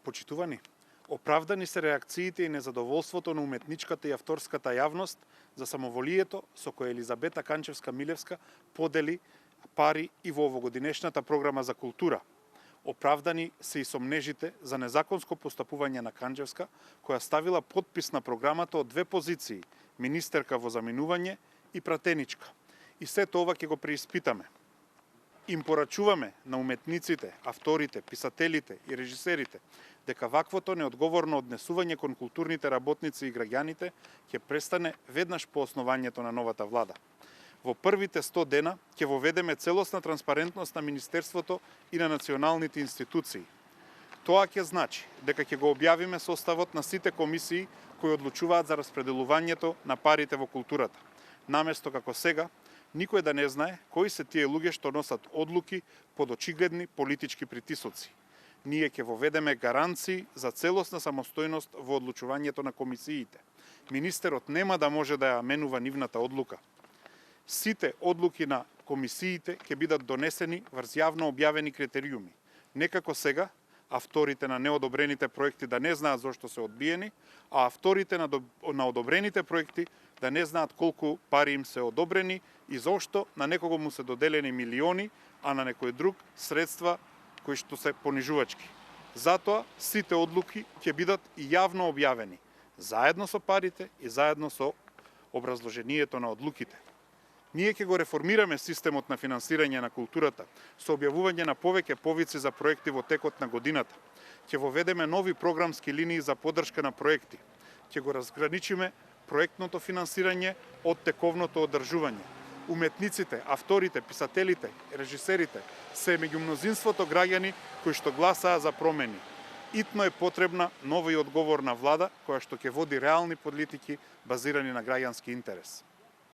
Почитувани, оправдани се реакциите и незадоволството на уметничката и авторската јавност за самоволието со која Елизабета Канчевска-Милевска подели пари и во овогодинешната програма за култура. Оправдани се и сомнежите за незаконско постапување на Канчевска, која ставила подпис на програмата од две позиции – министерка во заминување и пратеничка. И сето ова ќе го преиспитаме. Им порачуваме на уметниците, авторите, писателите и режисерите дека ваквото неодговорно однесување кон културните работници и граѓаните ќе престане веднаш по основањето на новата влада. Во првите 100 дена ќе воведеме целосна транспарентност на Министерството и на националните институции. Тоа ќе значи дека ќе го објавиме составот на сите комисии кои одлучуваат за распределувањето на парите во културата, наместо како сега никој да не знае кои се тие луѓе што носат одлуки под очигледни политички притисоци. Ние ќе воведеме гаранции за целосна самостојност во одлучувањето на комисиите. Министерот нема да може да ја менува нивната одлука. Сите одлуки на комисиите ќе бидат донесени врз јавно објавени критериуми. Не како сега, авторите на неодобрените проекти да не знаат зошто се одбиени, а авторите на одобрените проекти да не знаат колку пари им се одобрени и зошто на некого му се доделени милиони, а на некој друг средства кои што се понижувачки. Затоа сите одлуки ќе бидат и јавно објавени, заедно со парите и заедно со образложението на одлуките. Ние ќе го реформираме системот на финансирање на културата со објавување на повеќе повици за проекти во текот на годината. Ќе воведеме нови програмски линии за поддршка на проекти. Ќе го разграничиме проектното финансирање од тековното одржување. Уметниците, авторите, писателите, режисерите се меѓу мнозинството граѓани кои што гласаа за промени. Итно е потребна нова и одговорна влада која што ќе води реални политики базирани на граѓански интерес.